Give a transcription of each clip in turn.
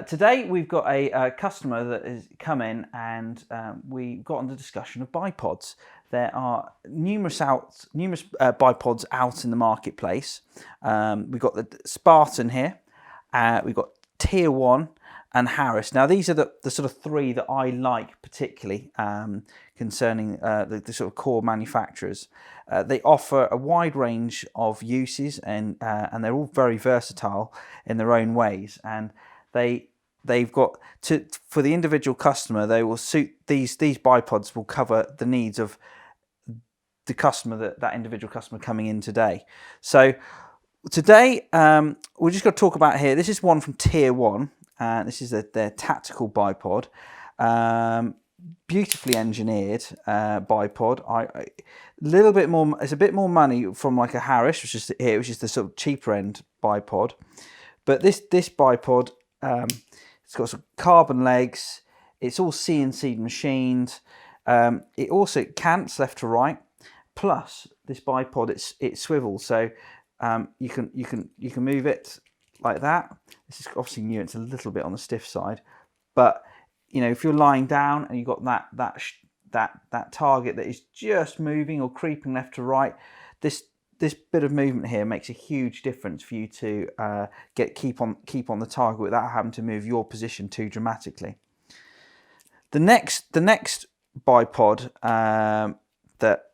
Today we've got a customer that has come in and we got on the discussion of bipods. There are numerous bipods out in the marketplace. We've got the Spartan here, we've got Tier 1 and Harris. Now these are the sort of three that I like particularly concerning the sort of core manufacturers. They offer a wide range of uses and they're all very versatile in their own ways, and they've got for the individual customer, they will suit these bipods will cover the needs of the customer, that individual customer coming in today. So today we're just going to talk about here. This is one from Tier 1. This is their tactical bipod, beautifully engineered bipod. A little bit more. It's a bit more money from like a Harris, which is the sort of cheaper end bipod. But this bipod, it's got some carbon legs. It's all CNC machined. It also cants left to right. Plus, this bipod it swivels, so you can move it like that. This is obviously new. It's a little bit on the stiff side, but you know, if you're lying down and you've got that target that is just moving or creeping left to right, this bit of movement here makes a huge difference for you to keep on the target without having to move your position too dramatically. The next bipod that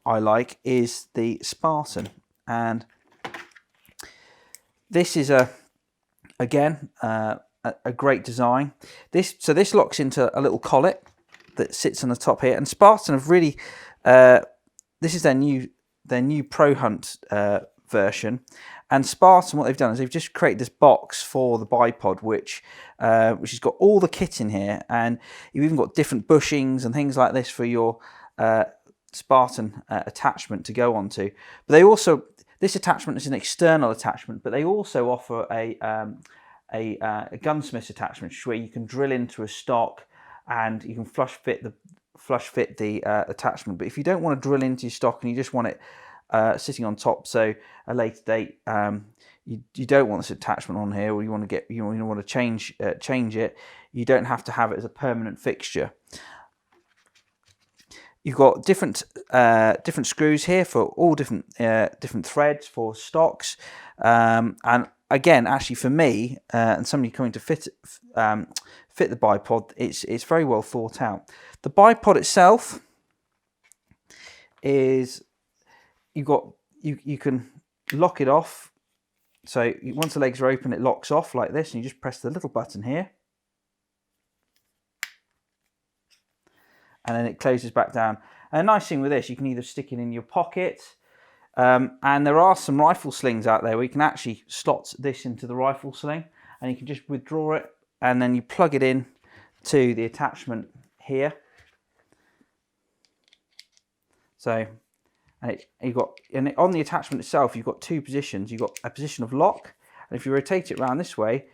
I like is the Spartan, and this is again a great design. This locks into a little collet that sits on the top here, and Spartan have really this is their new Pro Hunt version. And Spartan, what they've done is they've just created this box for the bipod, which has got all the kit in here, and you've even got different bushings and things like this for your Spartan attachment to go onto. But they also, this attachment is an external attachment, but they also offer a gunsmith's attachment, where you can drill into a stock and you can flush fit the attachment. But if you don't want to drill into your stock and you just want it sitting on top, so a later date you don't want this attachment on here, or you want to change it, you don't have to have it as a permanent fixture. You've got different screws here for all different threads for stocks, and again, actually for me and somebody coming to fit the bipod, it's very well thought out. The bipod itself is you can lock it off. So once the legs are open, it locks off like this, and you just press the little button here, and then it closes back down. And a nice thing with this, you can either stick it in your pocket, and there are some rifle slings out there where you can actually slot this into the rifle sling, and you can just withdraw it, and then you plug it in to the attachment here. So, and on the attachment itself, you've got two positions. You've got a position of lock, and if you rotate it around this way,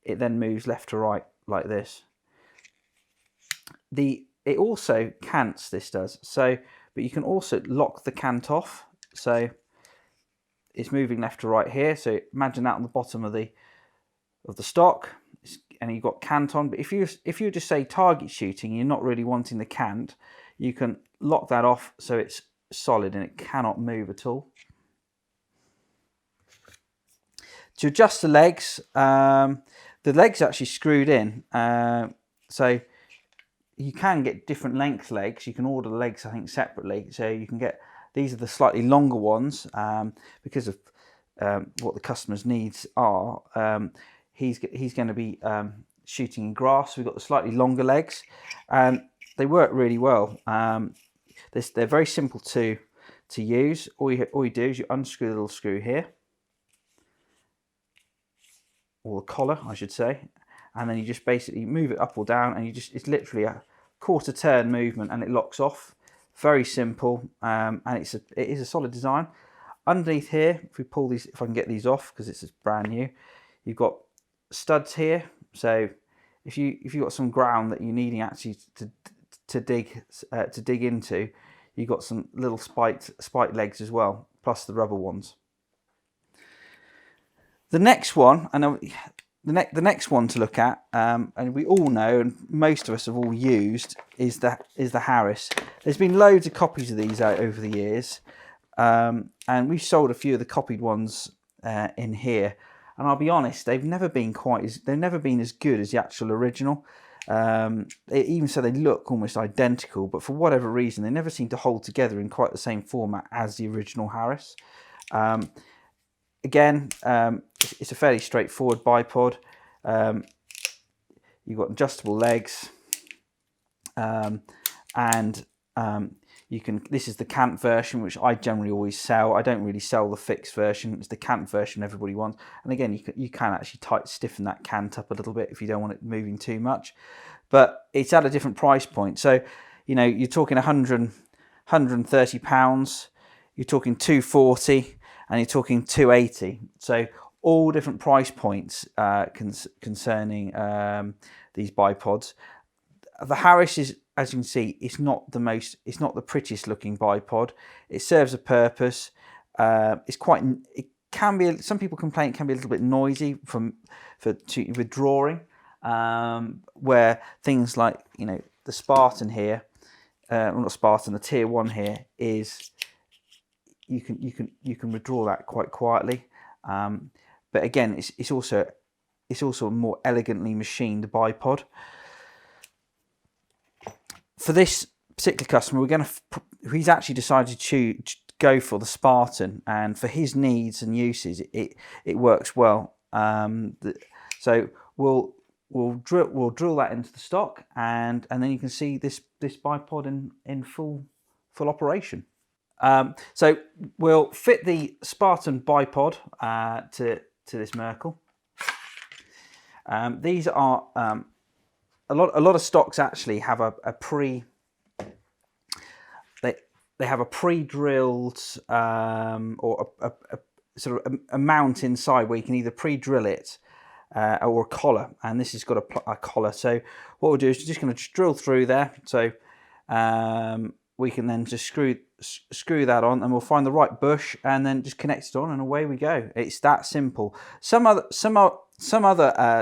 it then moves left to right like this. It also cants, this does, but you can also lock the cant off, so it's moving left to right here. So imagine that on the bottom of the stock, and you've got cant on. But if you just say target shooting, you're not really wanting the cant, you can lock that off so it's solid and it cannot move at all. To adjust the legs are actually screwed in, so you can get different length legs. You can order the legs, I think, separately. So you can get, these are the slightly longer ones because of what the customer's needs are. He's going to be shooting in grass. We've got the slightly longer legs, and they work really well. They're very simple to use. All you do is you unscrew the little screw here, or the collar, I should say, and then you just basically move it up or down, and it's literally a quarter turn movement, and it locks off. Very simple, and it is a solid design. Underneath here, if we pull these, if I can get these off because it's brand new, you've got studs here. So if you've got some ground that you're needing actually to dig into, you've got some little spiked legs as well, plus the rubber ones. The next one, I know the next one to look at, and we all know, and most of us have all used, is the Harris. There's been loads of copies of these out over the years, and we've sold a few of the copied ones in here. And I'll be honest, they've never been as good as the actual original. Even so, they look almost identical, but for whatever reason, they never seem to hold together in quite the same format as the original Harris. Again, it's a fairly straightforward bipod. You've got adjustable legs, and you can. This is the cant version, which I generally always sell. I don't really sell the fixed version. It's the cant version everybody wants. And again, you can actually stiffen that cant up a little bit if you don't want it moving too much. But it's at a different price point. So, you know, you're talking £130. You're talking £240, and you're talking £280. So all different price points concerning these bipods. The Harris is, as you can see, it's not the prettiest looking bipod. It serves a purpose. It can be. Some people complain it can be a little bit noisy with drawing, where things like, you know, the Spartan here, well, not Spartan, the Tier 1 here is you can withdraw that quite quietly. But again, it's also a more elegantly machined bipod. For this particular customer, he's actually decided to go for the Spartan, and for his needs and uses, it works well. So we'll drill that into the stock, and then you can see this bipod in full operation. So we'll fit the Spartan bipod to this Merkel. These are a lot of stocks actually have they have a pre-drilled or a sort of a mount inside where you can either pre-drill it or a collar, and this has got a collar. So what we'll do is we're just going to drill through there. So we can then just screw that on, and we'll find the right bush and then just connect it on, and away we go. It's that simple. Some other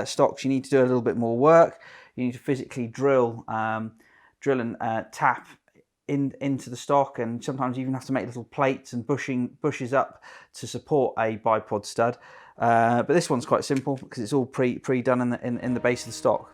stocks you need to do a little bit more work. You need to physically drill and tap into the stock, and sometimes you even have to make little plates and bushes up to support a bipod stud. But this one's quite simple because it's all pre-done in the base of the stock.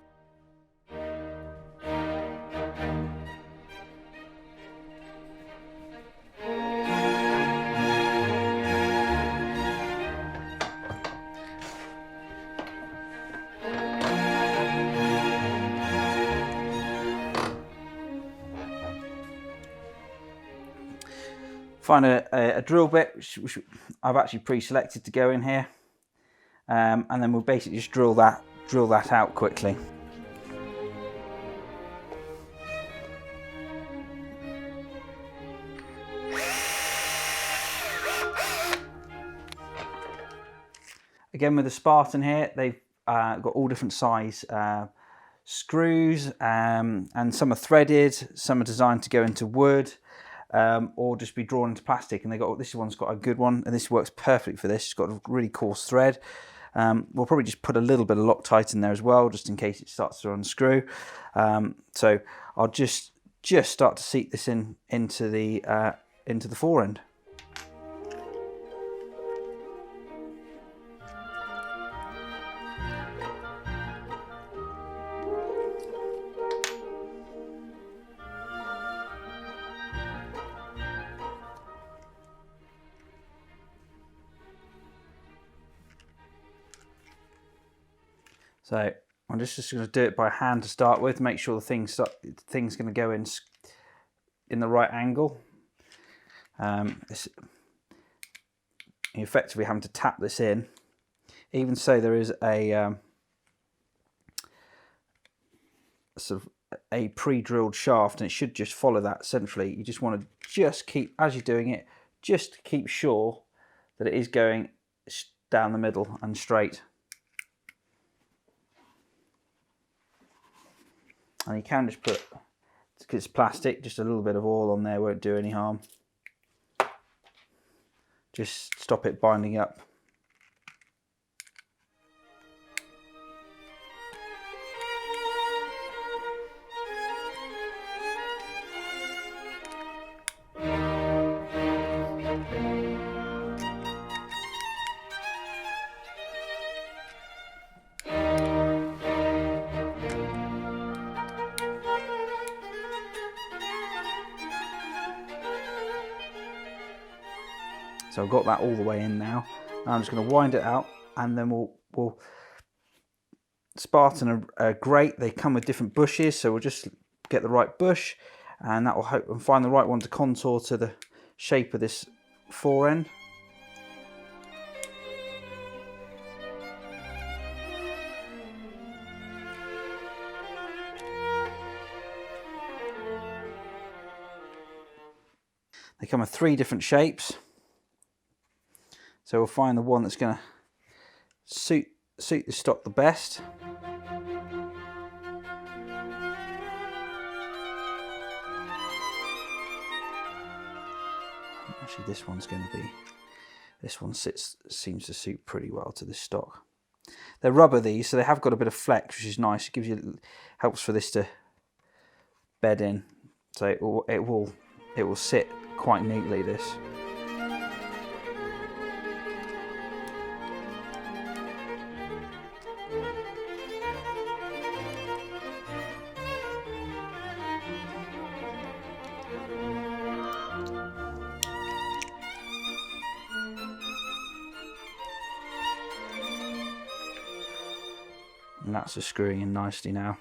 Find a drill bit, which I've actually pre-selected to go in here, and then we'll basically just drill that out quickly. Again, with the Spartan here, they've got all different size screws, and some are threaded, some are designed to go into wood, or just be drawn into plastic. And this one's got a good one, and this works perfectly for this. It's got a really coarse thread. We'll probably just put a little bit of Loctite in there as well, just in case it starts to unscrew. So I'll just start to seat this into the fore end. So I'm just going to do it by hand to start with, make sure the thing's going to go in the right angle. Effectively having to tap this in. Even so, there is a sort of a pre-drilled shaft, and it should just follow that centrally. You just want to keep, as you're doing it, just keep sure that it is going down the middle and straight. And you can just put, because it's plastic, just a little bit of oil on there won't do any harm. Just stop it binding up. So I've got that all the way in now. Now I'm just going to wind it out, and then we'll Spartan are great. They come with different bushes, so we'll just get the right bush, and that will help and find the right one to contour to the shape of this fore end. They come with 3 different shapes, so we'll find the one that's going to suit the stock the best. Actually, this one's going to be, this one seems to suit pretty well to this stock. They're rubber, these, so they have got a bit of flex, which is nice. It gives you, helps for this to bed in, so it will sit quite neatly, this. And that's just screwing in nicely now.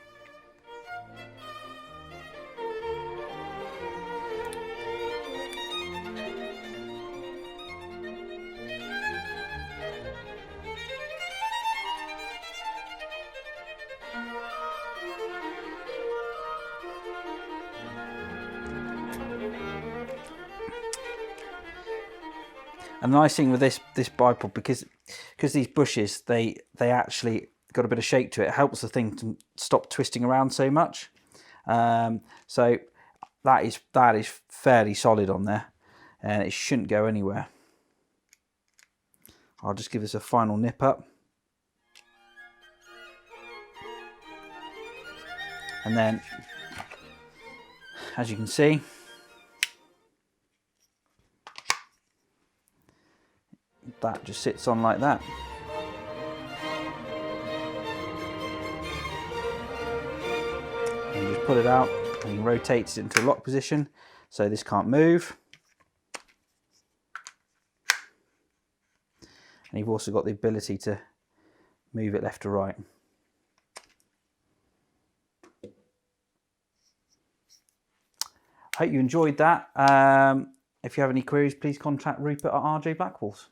And the nice thing with this bipod, because these bushes, they actually got a bit of shape to it. It helps the thing to stop twisting around so much. So that is fairly solid on there, and it shouldn't go anywhere. I'll just give this a final nip up, and then, as you can see, that just sits on like that. And you just pull it out and you rotate it into a lock position, so this can't move. And you've also got the ability to move it left to right. I hope you enjoyed that. If you have any queries, please contact Rupert at RJ Blackwalls.